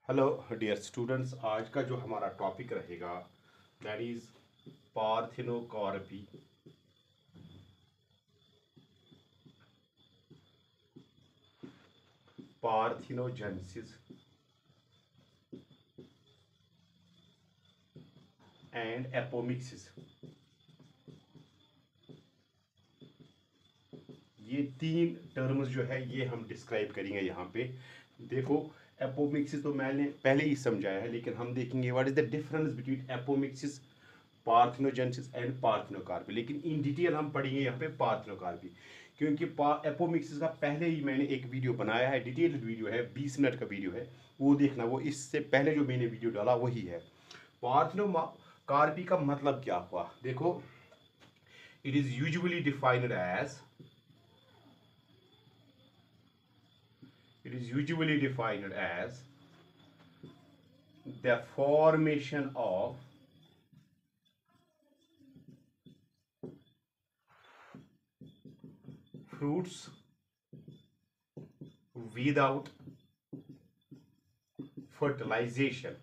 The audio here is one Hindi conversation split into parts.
हेलो डियर स्टूडेंट्स, आज का जो हमारा टॉपिक रहेगा that is parthenocarpy. Parthenogenesis and apomixis. ये तीन टर्म्स जो है ये हम डिस्क्राइब करेंगे यहाँ पे। देखो, एपोमिक्सिस तो मैंने पहले ही समझाया है, लेकिन हम देखेंगे what is the difference between apomixis, parthenogenesis and parthenocarpy. लेकिन इन डिटेल हम पढ़ेंगे यहाँ पे पार्थिनोकार्पी, क्योंकि एपोमिक्सिस का पहले ही मैंने एक वीडियो बनाया है, डिटेल्ड वीडियो है, 20 मिनट का वीडियो है, वो देखना। वो इससे पहले जो मैंने वीडियो डाला वही है। पार्थिनोकार्पी का मतलब क्या हुआ, देखो, it is usually defined as the formation of fruits without fertilization।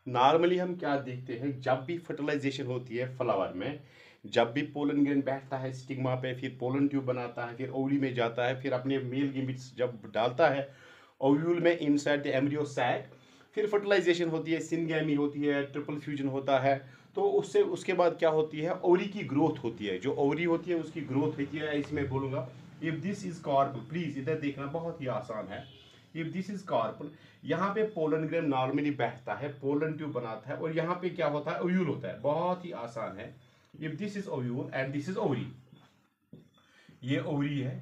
Normally हम क्या देखते हैं, जब भी फर्टिलाइजेशन होती है फ्लावर में, जब भी पोलन ग्रेन बैठता है स्टिग्मा पे, फिर पोलन ट्यूब बनाता है, फिर ओवरी में जाता है, फिर अपने मेल गैमेट्स जब डालता है ओव्यूल में इनसाइड द एम्ब्रियो सैक, फिर फर्टिलाइजेशन होती है, सिनगैमी होती है, ट्रिपल फ्यूजन होता है। तो उससे उसके बाद क्या होती है, ओवरी की ग्रोथ होती है। जो ओवरी होती है उसकी ग्रोथ होती है। ऐसे मैं बोलूँगा, if this is carpel, please इधर देखना, बहुत ही आसान है। इफ दिस इज कार्पल, यहाँ पे पोलन ग्रेन नॉर्मली बैठता है, पोलन ट्यूब बनाता है, और यहाँ पे क्या होता है, ओव्यूल होता है। बहुत ही आसान है। If this is ovule and this is ovary, ये ओवरी है,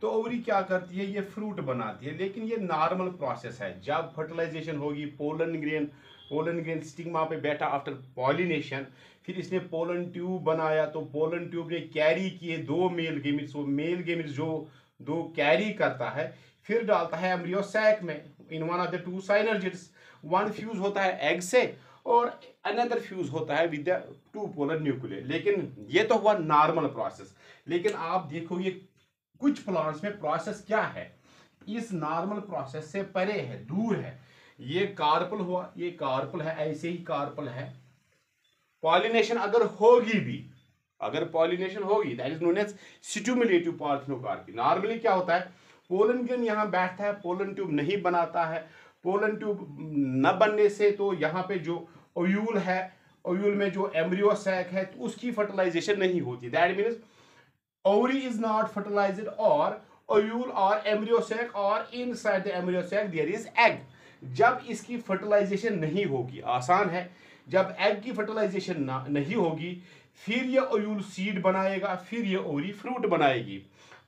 तो ओवरी क्या करती है, ये फ्रूट बनाती है। लेकिन ये नॉर्मल प्रोसेस है। जब फर्टिलाइजेशन होगी, पोलन ग्रेन स्टिग्मा पे बैठा आफ्टर पॉलिनेशन, फिर इसने पोलन ट्यूब बनाया, तो पोलन ट्यूब ने कैरी किए दो मेल गेमिट्स। वो मेल गेमिट्स जो दो कैरी करता है, फिर डालता है एम्ब्रियो सैक में in one of the two साइनर्जिड्स। One fuse होता है एग से और अनदर फ्यूज होता है with the two polar nuclear. लेकिन ये तो हुआ नॉर्मल प्रोसेस। लेकिन आप देखो, ये कुछ प्लांट्स में प्रोसेस क्या है, इस नॉर्मल प्रोसेस से परे है, दूर है। ये कार्पल हुआ, ये कार्पल है, ऐसे ही कार्पल है। पॉलिनेशन अगर होगी भी, अगर पॉलिनेशन होगी, that is known as stimulative parthenocarpy. Normally क्या होता है, पोलन ग्रेन यहाँ बैठता है, पोलन ट्यूब नहीं बनाता है। पोलन ट्यूब न बनने से तो यहाँ पे जो ओव्यूल है, ओव्यूल में जो एम्ब्रियो सैक है, तो उसकी फर्टिलाइजेशन नहीं होती। That means ovary is not fertilized, or ovule or embryo sac, or inside the embryo sac there is egg। जब इसकी फर्टिलाइजेशन नहीं होगी, आसान है, जब एग की फर्टिलाइजेशन नहीं होगी, फिर ये ओव्यूल सीड बनाएगा, फिर ये ओवरी फ्रूट बनाएगी।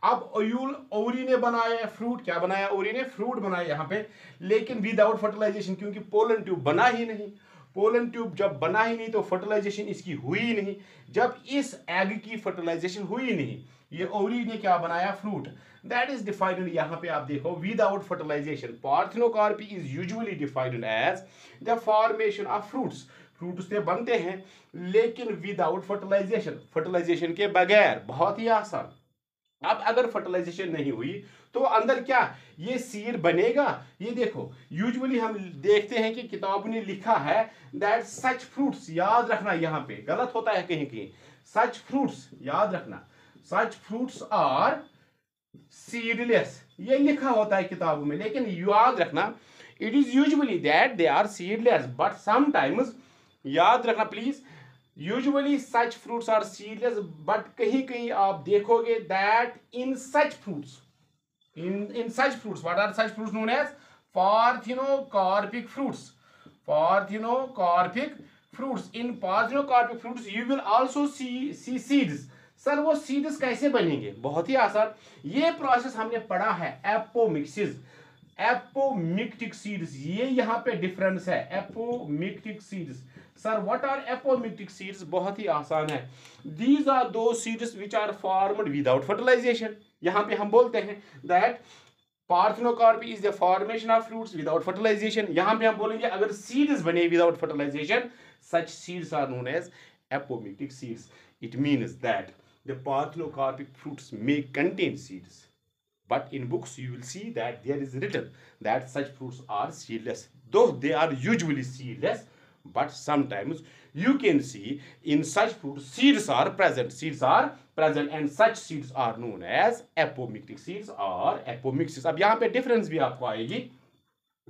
अब ओव्यूल, ओवरी ने बनाया फ्रूट, क्या बनाया, ओवरी ने फ्रूट बनाया यहाँ पे, लेकिन विदाउट फर्टिलाइजेशन, क्योंकि पोलन ट्यूब बना ही नहीं। पोलन ट्यूब जब बना ही नहीं तो फर्टिलाइजेशन इसकी हुई ही नहीं। जब इस एग की फर्टिलाइजेशन हुई नहीं, ये ओवरी ने क्या बनाया, फ्रूट। दैट इज डिफाइंड, यहाँ पे आप देखो, without fertilization. Parthenocarpy is usually defined as the formation of fruits. Fruits से बनते हैं, लेकिन विदाउट फर्टिलाइजेशन, फर्टिलाइजेशन के बगैर। बहुत ही आसान। अब अगर फर्टिलाइजेशन नहीं हुई तो अंदर क्या, ये सीड बनेगा। ये देखो, यूजुअली हम देखते हैं कि किताब ने लिखा है दैट सच फ्रूट्स, याद रखना, यहाँ पे गलत होता है कहीं कहीं, सच फ्रूट्स, याद रखना, सच फ्रूट्स आर सीडलेस, ये लिखा होता है किताबों में। लेकिन याद रखना, it is usually that they are seedless, but sometimes, याद रखना please, usually such fruits are seedless, but कहीं कहीं आप देखोगे that in such fruits, in such fruits, what are such fruits known as parthenocarpic fruits। parthenocarpic fruits, in parthenocarpic fruits you will also see seeds। Sir वो सीड्स कैसे बनेंगे, बहुत ही आसान। ये प्रोसेस हमने पढ़ा है, एपोमिक्सिस, एपोमिक्टिक सीड्स, ये यहाँ पे डिफरेंस है, apomictic seeds. Sir what are apomictic seeds, बहुत ही आसान है, these are those seeds which are formed without fertilization. यहाँ पे हम बोलते हैं that parthenocarpy is the formation of fruits without fertilization. यहाँ पे हम बोलेंगे अगर सीड्स बने without fertilization, such seeds are known as apomictic seeds. It means that the parthenocarpic fruits may contain seeds. But in books, you will see that there is written that such fruits are seedless. Though they are usually seedless, but sometimes you can see in such fruits seeds are present. Seeds are present, and such seeds are known as apomictic seeds or apomixis. अब यहाँ पे डिफरेंस भी आपको आएगी,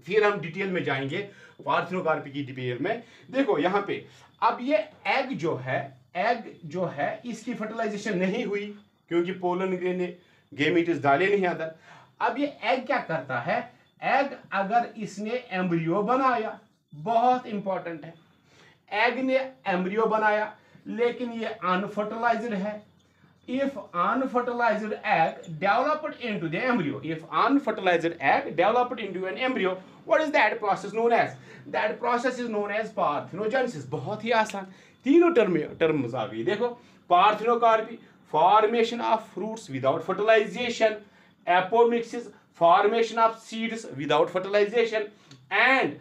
फिर हम डिटेल में जाएंगे पार्थेनोकार्पी की डिटेल में। देखो यहाँ पे अब ये एग जो है इसकी फर्टिलाइजेशन नहीं हुई क्योंकि पोलन ग्रेन ने गेमीट्स डाले नहीं अंदर। अब ये एग क्या करता है, एग अगर इसने एम्ब्रियो बनाया, बहुत इंपॉर्टेंट है, एग ने एम्ब्रियो बनाया लेकिन ये अनफर्टिलाइज्ड है। If unfertilized egg developed into the embryo, if unfertilized egg developed into an embryo, what is that process known as? That process is known as parthenogenesis. बहुत ही आसान, तीनों टर्म्स आ गई। देखो, parthenocarpy, formation of fruits without fertilization, apomixis, formation of seeds without fertilization, and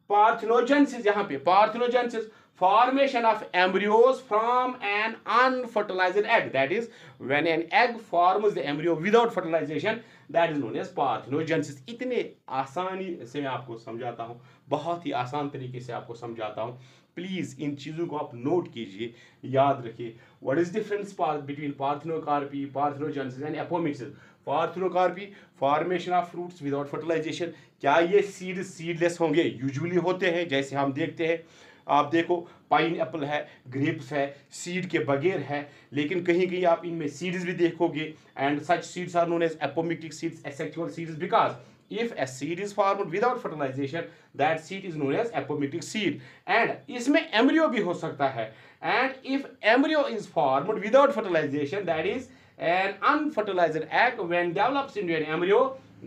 parthenogenesis, यहाँ पे parthenogenesis, formation of embryos from an unfertilized egg. That is, when an egg forms the embryo without fertilization, that is known as parthenogenesis. इतने आसानी से मैं आपको समझाता हूँ, बहुत ही आसान तरीके से आपको समझाता हूँ। प्लीज़ इन चीज़ों को आप नोट कीजिए, याद रखिए। What is difference between parthenocarpy, parthenogenesis and apomixis? Parthenocarpy, formation of fruits without fertilization. क्या ये सीडलेस होंगे? यूजुअली होते हैं, जैसे हम देखते हैं। आप देखो, पाइन एप्पल है, ग्रेप्स है, सीड के बगैर है, लेकिन कहीं कहीं आप इनमें सीड्स भी देखोगे। And such seeds are known as apomictic seeds, asexual seeds, because if a seed is formed without fertilization, that seed is known as apomictic seed. And इसमें embryo भी हो सकता है, and if embryo is formed without fertilization, that is an unfertilized egg when develops into an embryo,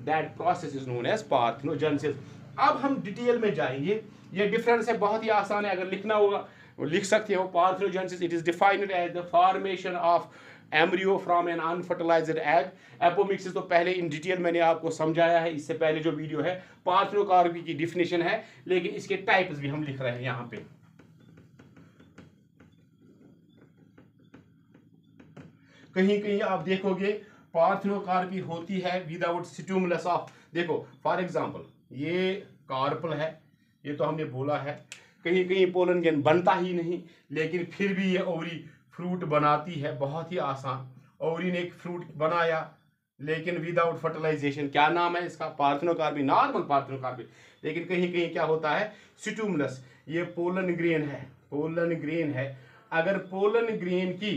that process is known as parthenogenesis. अब हम डिटेल में जाएंगे, ये डिफरेंस है, बहुत ही आसान है, अगर लिखना होगा लिख सकते हो। Parthenogenesis, it is defined as the formation of embryo from an unfertilized egg. Apomixis तो पहले इन डिटेल मैंने आपको समझाया है, इससे पहले जो वीडियो है। पार्थेनोकार्पी की डिफिनेशन है, लेकिन इसके टाइप्स भी हम लिख रहे हैं यहाँ पे। कहीं कहीं आप देखोगे पार्थेनोकार्पी होती है विदाउट स्टिमुलस ऑफ। देखो फॉर एग्जांपल, ये कार्पल है, ये तो हमने बोला है। कहीं कहीं पोलन ग्रेन बनता ही नहीं, लेकिन फिर भी ये ओवरी फ्रूट बनाती है, बहुत ही आसान। ओवरी ने एक फ्रूट बनाया लेकिन विदाउट फर्टिलाइजेशन, क्या नाम है इसका? Parthenocarpy, normal parthenocarpy. लेकिन कहीं कहीं क्या होता है, स्टिमुलस। ये पोलन ग्रेन है, पोलन ग्रेन है। अगर पोलन ग्रेन की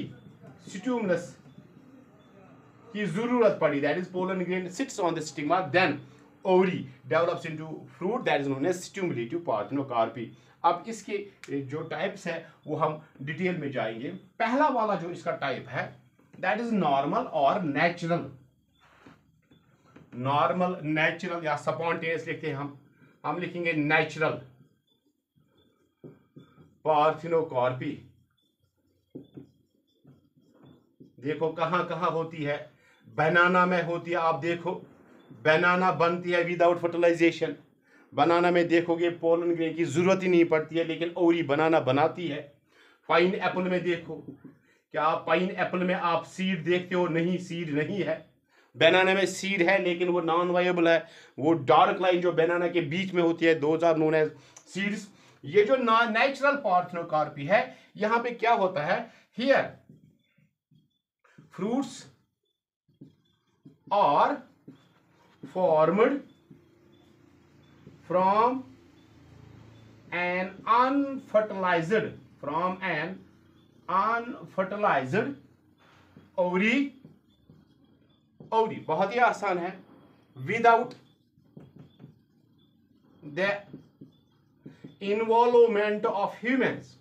स्टिमुलस की जरूरत पड़ी, that is pollen grain sits on the stigma, then ovary develops into fruit, that is known as stimulative parthenocarpy. अब इसके जो टाइप्स है वो हम डिटेल में जाएंगे। पहला वाला जो इसका टाइप है, दैट इज नॉर्मल और नेचुरल। नॉर्मल, नेचुरल या स्पॉन्टेनियस लिखते हैं हम लिखेंगे नेचुरल पार्थेनोकार्पी। देखो कहां कहां होती है, बनाना में होती है। आप देखो, बनाना बनती है विदाउट फर्टिलाइजेशन। बनाना में देखोगे पोलन ग्रेन की जरूरत ही नहीं पड़ती है, लेकिन ओवरी बनाना बनाती है। पाइन एप्पल में देखो, क्या पाइन एप्पल में आप सीड देखते हो? नहीं, सीड नहीं है। बनाना में सीड है लेकिन वो नॉन वायबल है। वो डार्क लाइन जो बनाना के बीच में होती है, those are known as seeds. ये जो नेचुरल पार्थेनोकार्पी है, यहां पे क्या होता है, here fruits are formed from an unfertilized ovary। बहुत ही आसान है, without the involvement of humans.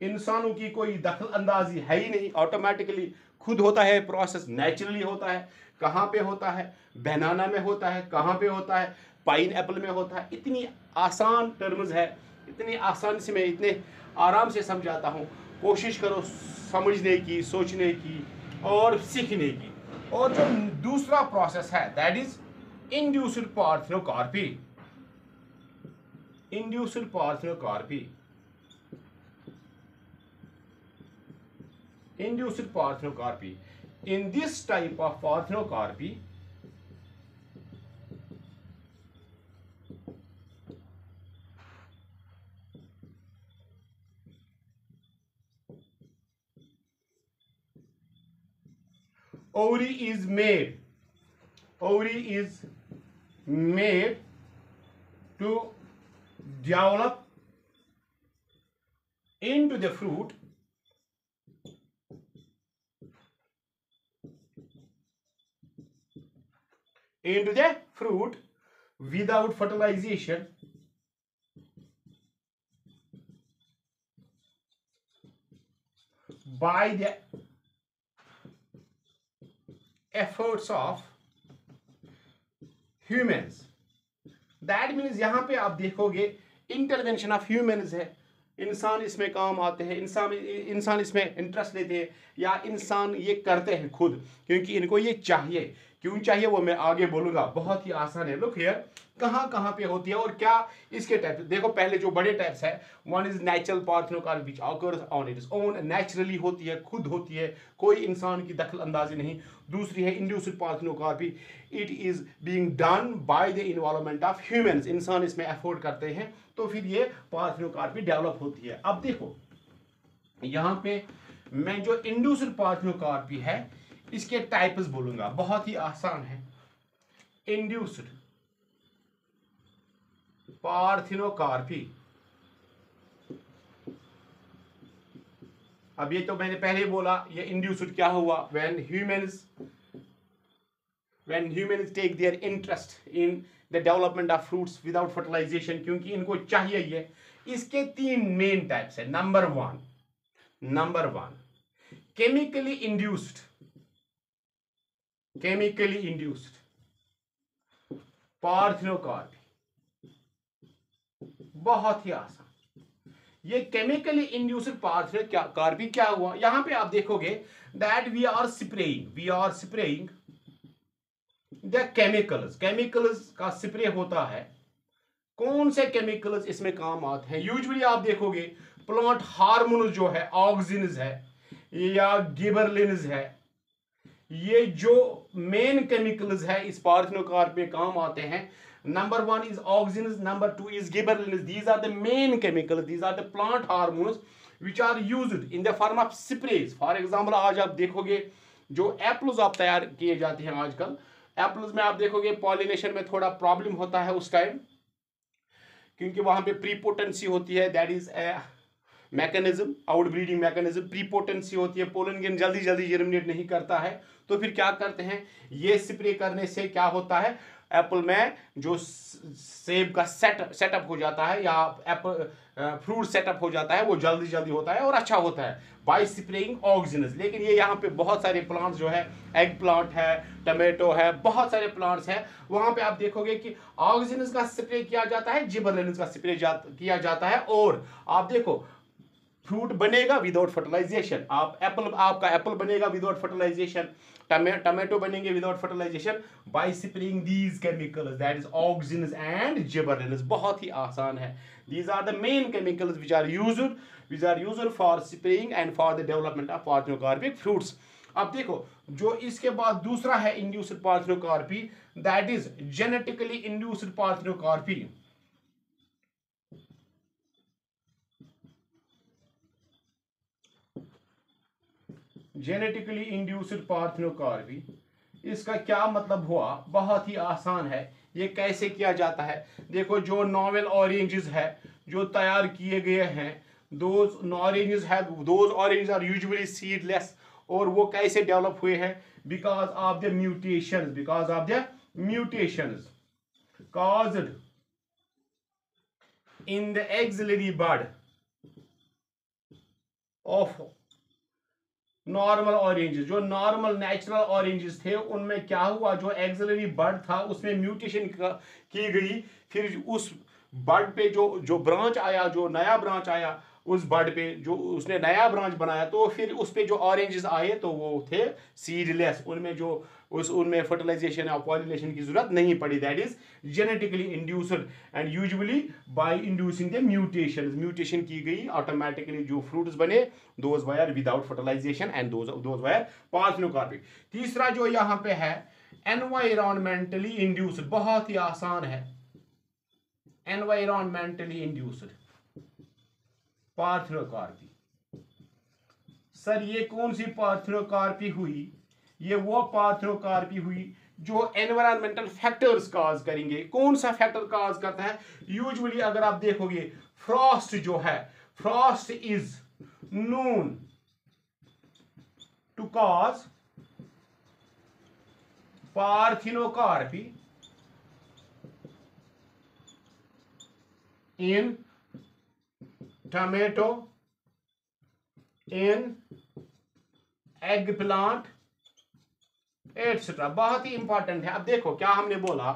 इंसानों की कोई दखल अंदाजी है ही नहीं, ऑटोमेटिकली खुद होता है प्रोसेस, नेचुरली होता है। कहाँ पे होता है? बनाना में होता है। कहाँ पे होता है? पाइन एप्पल में होता है। इतनी आसान टर्म्स है, इतनी आसान से मैं इतने आराम से समझाता हूँ। कोशिश करो समझने की, सोचने की और सीखने की। और जो दूसरा प्रोसेस है, that is induced parthenocarpy. Induced parthenocarpy induced parthenocarpy. In this type of parthenocarpy, ovary is made to develop into the fruit without fertilization by the efforts of humans. That means यहाँ पे आप देखोगे इंटरवेंशन ऑफ ह्यूमंस है, इंसान इसमें काम आते हैं, इंसान इसमें इंटरेस्ट लेते हैं, या इंसान ये करते हैं खुद क्योंकि इनको ये चाहिए। क्यों चाहिए वो मैं आगे बोलूंगा, बहुत ही आसान है। लुक हियर, कहाँ कहाँ पे होती है और क्या इसके टाइप। देखो पहले जो बड़े टाइप्स है, one is natural parthenocarpy which occurs on its own, naturally होती है, खुद होती है, कोई इंसान की दखल अंदाजी नहीं। दूसरी है induced parthenocarpy, it is being done by the involvement of humans, इंसान इसमें एफोर्ड करते हैं तो फिर ये पार्थेनोकार्पी डेवलप होती है। अब देखो यहाँ पे मैं जो इंड्यूस्ड पार्थेनोकार्पी है इसके टाइप्स बोलूंगा, बहुत ही आसान है। इंड्यूस्ड पार्थेनोकार्पी, अब ये तो मैंने पहले बोला, ये इंड्यूस्ड क्या हुआ, when humans take their interest in the development of fruits without fertilization, क्योंकि इनको चाहिए ये। इसके तीन मेन टाइप्स है। Number one chemically induced parthenocarpy, बहुत ही आसान। ये केमिकली इंड्यूस्ड पार्थेनोकार्पी क्या हुआ, यहां पे आप देखोगे that we are spraying the chemicals का स्प्रे होता है। कौन से केमिकल्स इसमें काम आते हैं, यूजुअली आप देखोगे प्लांट हार्मोन जो है, ऑक्सिन्स है या गिबरलिन्स है, ये जो मेन केमिकल्स है इस पार्थेनोकार्पी में काम आते हैं। Number one is auxins, number two is gibberellins, these are the main chemicals, these are the plant hormones which are used in the form of sprays. For example आज आप देखोगे जो एप्पल्स आप तैयार किए जाते हैं आजकल, एप्पल्स में आप देखोगे पॉलिनेशन में थोड़ा प्रॉब्लम होता है उस टाइम, क्योंकि वहां पे प्रीपोटेंसी होती है, that is a mechanism, out breeding mechanism, prepotency होती है, पोलन ग्रेन जल्दी जर्मिनेट नहीं करता है। तो फिर क्या करते हैं, ये स्प्रे करने से क्या होता है, एप्पल में जो सेब का सेटअप हो जाता है या एप्पल फ्रूट सेटअप हो जाता है वो जल्दी होता है और अच्छा होता है बाय स्प्रेइंग ऑक्सिन्स। लेकिन ये यहाँ पे बहुत सारे प्लांट्स जो है, एग प्लांट है, टमाटो है, बहुत सारे प्लांट्स हैं, वहां पे आप देखोगे कि ऑक्सिन्स का स्प्रे किया जाता है, जिबरेलिन्स का स्प्रे किया जाता है, और आप देखो फ्रूट बनेगा विदाउट फर्टिलाइजेशन। आपका एप्पल बनेगा विदाउट फर्टिलाइजेशन, टमाटो बनेंगे without fertilization by spraying these chemicals, that is auxins and gibberellins. बहुत ही आसान है। These are the main chemicals which are used for spraying and for the development of parthenocarpic fruits. अब देखो जो इसके बाद दूसरा है induced parthenocarpy, that is genetically induced parthenocarpy. Genetically induced parthenocarpy, इसका क्या मतलब हुआ, बहुत ही आसान है। ये कैसे किया जाता है, देखो जो नॉवेल ऑरेंजेस है जो तैयार किए गए हैं, those oranges are usually seedless, और वो कैसे डेवलप हुए हैं, because of the mutations caused in the axillary bud of normal oranges. जो नॉर्मल नेचुरल ऑरेंजेस थे उनमें क्या हुआ, जो एक्सिलरी बड था उसमें म्यूटेशन की गई, फिर उस बड पे जो ब्रांच आया, जो नया ब्रांच आया, उस बड पे जो उसने नया ब्रांच बनाया, तो फिर उस पे जो ऑरेंजेस आए तो वो थे सीडलेस, उनमें जो उनमें फर्टिलाइजेशन और पॉलिनेशन की जरूरत नहीं पड़ी। That is genetically induced and usually by inducing the mutation की गई ऑटोमेटिकली जो फ्रूट्स बने, those were without fertilization and those were parthenocarpic. तीसरा जो यहां पे है एनवायरमेंटली इंड्यूस्ड, बहुत ही आसान है, एनवायरमेंटली इंड्यूस्ड पार्थेनोकार्पी। सर ये कौन सी पार्थेनोकार्पी हुई? ये वो पार्थेनोकार्पी हुई जो एनवायरमेंटल फैक्टर्स काज करेंगे। कौन सा फैक्टर काज करता है? यूजुअली अगर आप देखोगे फ्रॉस्ट जो है, frost is known to cause parthenocarpy in tomato, in eggplant etcetera. बहुत ही इंपॉर्टेंट है। अब देखो क्या हमने बोला,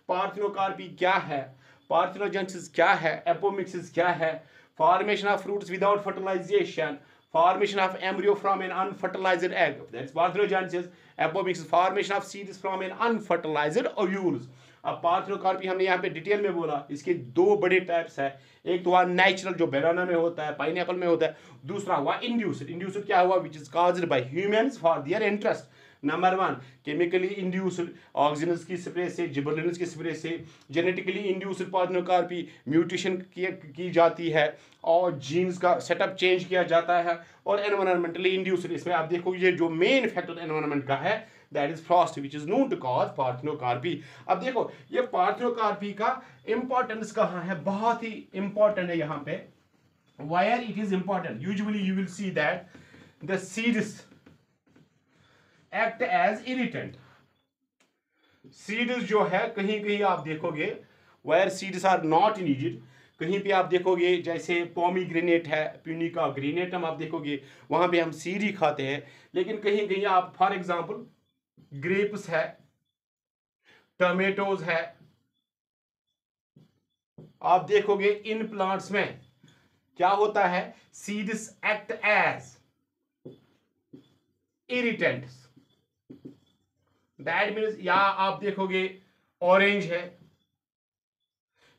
पार्थेनोकार्पी क्या है, पार्थेनोजेनेसिस क्या है, एपोमिक्सिस क्या है, formation of fruits without fertilization, formation of embryo from an unfertilized egg, that's parthenogenesis, apomixis, formation of seeds from an unfertilized ovules। अब पार्थेनोकार्पी हमने यहाँ पे डिटेल में बोला, इसके दो बड़े टाइप्स है, एक तो हुआ नेचुरल जो बनाना में होता है, पाइनएप्पल में होता है, दूसरा हुआ इंड्यूस्ड। इंड्यूस्ड क्या हुआ? Which is caused by humans for their interest. Number one, chemically induced, oxygen की स्प्रे से, जिबरेलिन्स की स्प्रे से, जेनेटिकली इंड्यूस्ड पार्थेनोकार्पी, म्यूटेशन की जाती है और जीन्स का सेटअप चेंज किया जाता है, और एनवायरमेंटली इंड्यूस्ड, इसमें आप देखोगे जो मेन फैक्टर एनवायरमेंट का है that is frost which is known to cause parthenocarpy. अब देखो ये पार्थेनोकार्पी का इंपॉर्टेंस कहाँ है? बहुत ही इंपॉर्टेंट है यहाँ पे। Why it is important? Usually you will see that the seeds act as irritant. Seeds जो है कहीं कहीं आप देखोगे where seeds are not needed, कहीं पे आप देखोगे जैसे पोमीग्रेनेट है, प्यूनिका ग्रेनेटम आप देखोगे वहां पे हम सीड ही खाते हैं, लेकिन कहीं कहीं आप फॉर एग्जांपल ग्रेप्स है, टमेटोज है, आप देखोगे इन प्लांट्स में क्या होता है, seeds act as irritants. That means या आप देखोगे ऑरेंज है,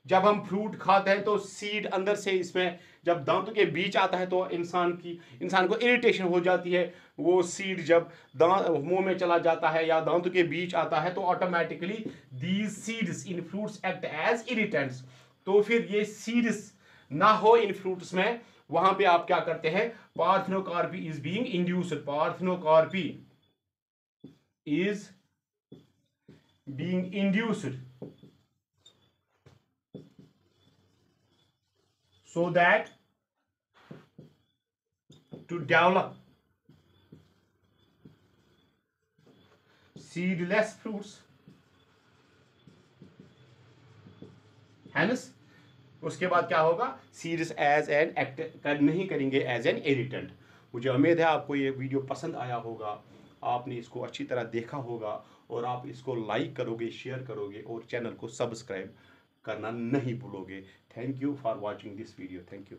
जब हम फ्रूट खाते हैं तो सीड अंदर से इसमें जब दांतों के बीच आता है तो इंसान को इरिटेशन हो जाती है। वो सीड जब दांत मुंह में चला जाता है या दांतों के बीच आता है तो automatically these seeds in fruits act as irritants. तो फिर ये सीड्स ना हो इन फ्रूट्स में, वहां पे आप क्या करते हैं, parthenocarpy is being induced, parthenocarpy is being induced so that to develop seedless fruits, hence उसके बाद क्या होगा, सीड्स एज एन एक्ट नहीं करेंगे एज एन इरिटेंट। मुझे उम्मीद है आपको ये वीडियो पसंद आया होगा, आपने इसको अच्छी तरह देखा होगा और आप इसको लाइक करोगे, शेयर करोगे और चैनल को सब्सक्राइब करना नहीं भूलोगे। Thank you for watching this video. Thank you.